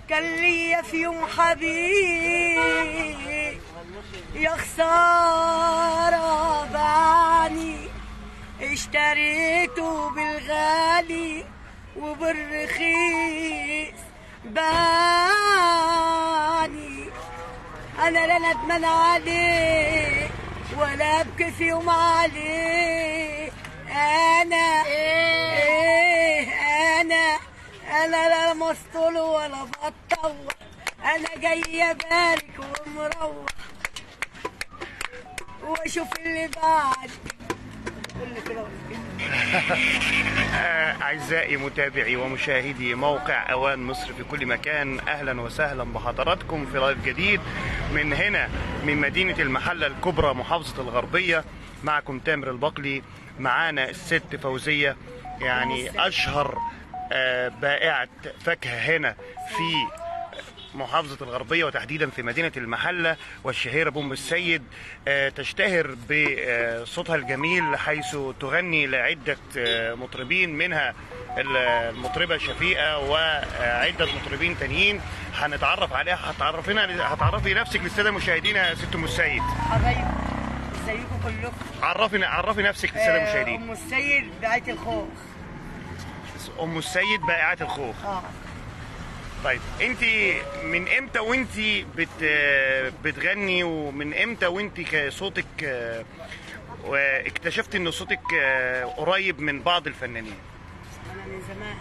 كان ليا في يوم حبيب يا خسارة بعني، اشتريته بالغالي وبالرخيص باني. انا لا ندمان عليه ولا ابكي في يوم عليه. انا انا لا مسطول ولا بتطوع، انا جاي ابارك ومروح واشوف اللي بعد. أعزائي متابعي ومشاهدي موقع أوان مصر في كل مكان، أهلا وسهلا بحضراتكم في لايف جديد من هنا من مدينة المحلة الكبرى محافظة الغربية. معكم تامر البقلي، معانا الست فوزية يعني أشهر بائعة فاكهة هنا في محافظة الغربية وتحديدا في مدينة المحلة، والشهيرة بأم السيد. تشتهر بصوتها الجميل حيث تغني لعدة مطربين، منها المطربة شفيقة وعدة مطربين تانيين هنتعرف عليها. هتعرفي نفسك للسادة المشاهدين يا ست أم السيد. حبايبي ازيكم كلكم؟ عرفي نفسك للسادة المشاهدين. أم السيد بائعة الخوخ. أم السيد بائعة الخوخ. طيب انت من امتى وانت بتغني، ومن امتى وانت صوتك واكتشفت ان صوتك قريب من بعض الفنانين؟ انا من زمان.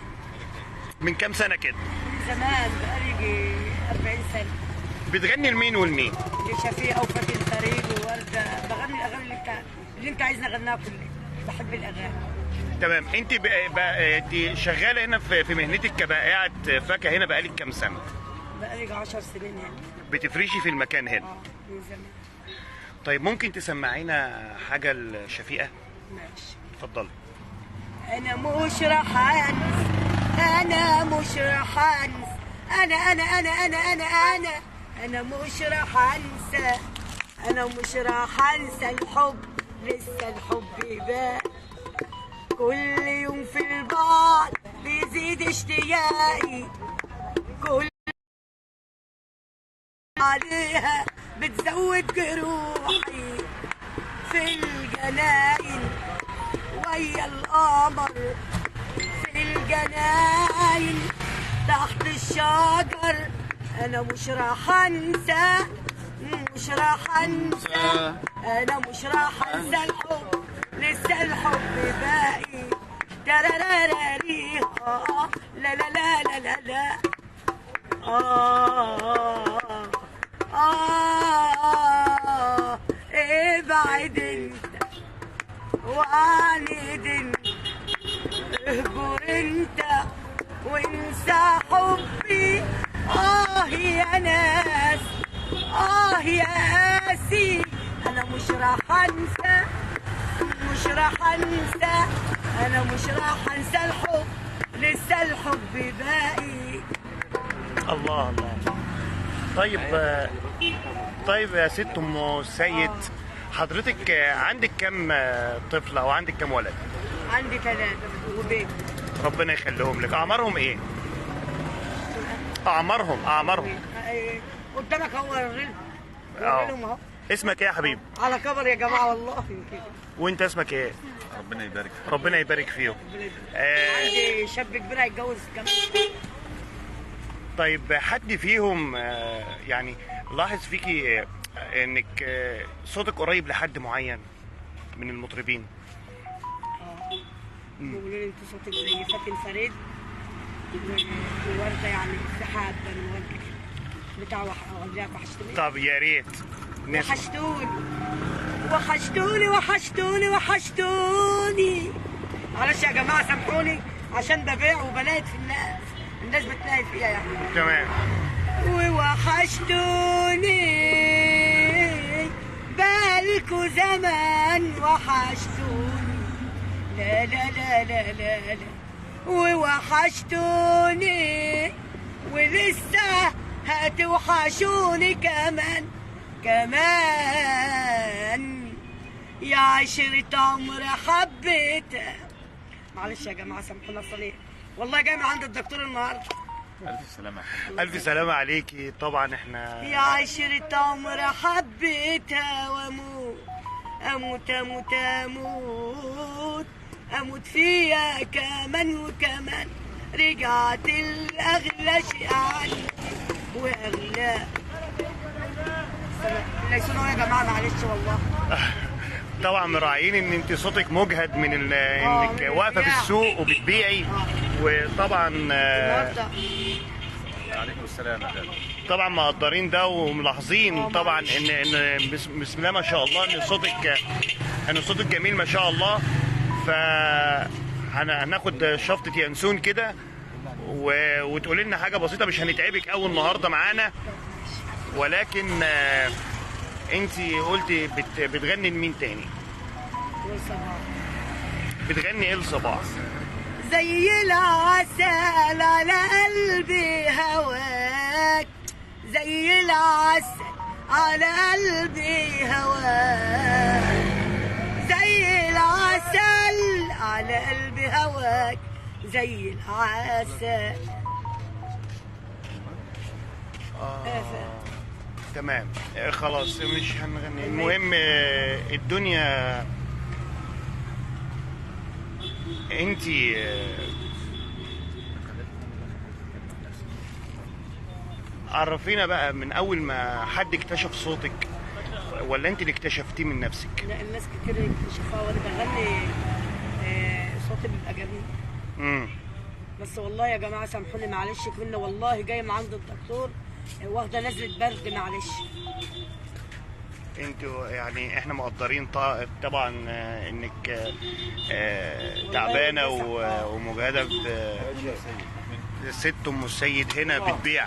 من كام سنه كده؟ من زمان بقالي 40 سنه. بتغني لمين ولمين؟ لشفيقة وفاتن الطريق ووردة. بغني الاغاني اللي انت عايزني اغنيها كلها. بحب الاغاني. تمام. انت شغاله هنا في مهنتك كبائعه فاكهه هنا بقالك كام سنه؟ بقالي 10 سنين هنا. بتفرشي في المكان هنا؟ من زمان. طيب ممكن تسمعينا حاجه لشفيقة؟ ماشي اتفضلي. انا مش راح انسى، انا مش راح انسى، انا مش راح انسى، انا مش راح انسى الحب، لسه الحب باقي كل يوم في البعد بيزيد اشتياقي، كل عليها بتزود جروحي في الجناين ويا القمر، في الجناين تحت الشجر. انا مش راح انسى، مش راح انسى، انا مش راح انسى الحب، لسه الحب باقي. تراراري لا لا لا لا لا لا ابعد انت وعاند انت، اهجر انت وانسى حبي. يا ناس، يا قاسي، انا مش راح انسى، مش راح انسى، انا مش راح انسى الحب، لسه الحب باقي. الله الله. طيب يا ست ام السيد، حضرتك عندك كم طفل او عندك كم ولد؟ عندي 3 وبيت. ربنا يخليهم لك. اعمارهم ايه؟ اعمارهم قدامك اهو الرجل اهو. اسمك ايه يا حبيبي؟ على كبر يا جماعه والله. وانت اسمك ايه؟ ربنا يبارك فيهم. عندي شاب كبير هيتجوز كمان. طيب حد فيهم يعني لاحظ فيكي انك صوتك قريب لحد معين من المطربين؟ بيقولوا لي انت صوتك زي فاتن فريد ووردة، يعني في حد الوردة بتاع وحشتوني. طب يا ريت وحشتوني. معلش يا جماعه سامحوني عشان ببيع وبنايت في الناس بتنايت فيها يعني. تمام. وحشتوني بالكوا زمان، وحشتوني لا لا لا لا لا لا، ووحشتوني ولسه هتوحشوني كمان يا عشرة عمر حبيتها. معلش يا جماعة سامحونا الصليب، والله جاي من عند الدكتور النهارده ألف سلامة. الف سلامه عليكي. طبعا احنا يا عشرة عمر حبيتها واموت اموت اموت اموت اموت فيها كمان وكمان، رجعت الاغلى شيء عني واغلى. لا يسمعوا يا جماعه معلش والله. طبعا مراعيين ان انت صوتك مجهد من انك من واقفه في البيع. السوق وبتبيعي. وطبعا النهارده عليكم السلام يا غالي. طبعا مقدرين ده وملاحظين طبعا ان بسم الله ما شاء الله ان صوتك جميل ما شاء الله. ف هناخد شفطة ينسون كده وتقولي لنا حاجه بسيطه، مش هنتعبك قوي النهارده معانا. ولكن انت قلتي بتغني لمين تاني؟ بتغني ايه لصباح؟ زي العسل على قلبي هواك، زي العسل على قلبي هواك، زي العسل على قلبي هواك، زي العسل. تمام. خلاص مش هنغني. المهم الدنيا انت عرفينا بقى من اول ما حد اكتشف صوتك، ولا انت اللي اكتشفتيه من نفسك؟ لا الناس كتير يكتشفوها وانا بغني صوتي بيبقى جميل. بس والله يا جماعه سامحوني معلش كمنه، والله جاي من عند الدكتور واخده نزله برد معلش. انتوا يعني احنا مقدرين طبعا انك تعبانه ومجهده. ست ام السيد هنا بتبيع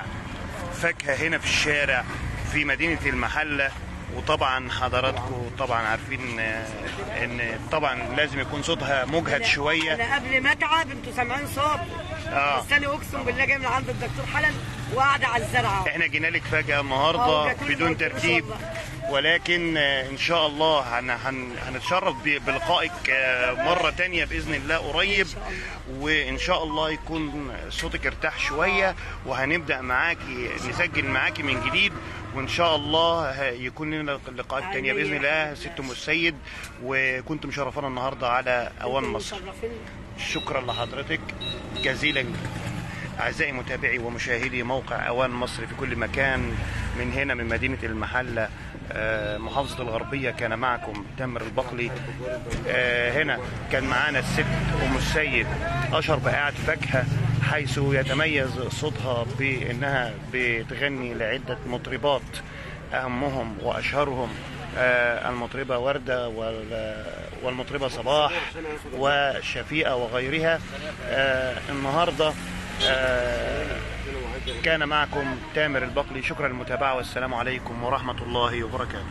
فاكهه هنا في الشارع في مدينه المحله. وطبعا حضراتكم طبعا عارفين ان طبعا لازم يكون صوتها مجهد شويه. انا قبل ما اتعب انتوا سامعين صوت. بس انا اقسم بالله جاي من عند الدكتور حالا وقاعده على الزرعه. احنا جينا لك فجاه النهارده بدون ترتيب، ولكن ان شاء الله هنتشرف بلقائك مره تانية باذن الله قريب. وان شاء الله يكون صوتك ارتاح شويه وهنبدا معاكي نسجل معاكي من جديد. وان شاء الله يكون لنا لقاءات تانية باذن الله ست ام السيد. وكنت مشرفانا النهارده على اوان مصر. شكرا لحضرتك جزيلا. أعزائي متابعي ومشاهدي موقع أوان مصر في كل مكان، من هنا من مدينة المحلة محافظة الغربية، كان معكم تامر البقلي. هنا كان معانا الست أم السيد أشهر بائعة فاكهة، حيث يتميز صوتها بأنها بتغني لعدة مطربات، أهمهم وأشهرهم المطربة وردة والمطربة صباح وشفيقة وغيرها. النهاردة كان معكم تامر البقلي. شكرا للمتابعة والسلام عليكم ورحمة الله وبركاته.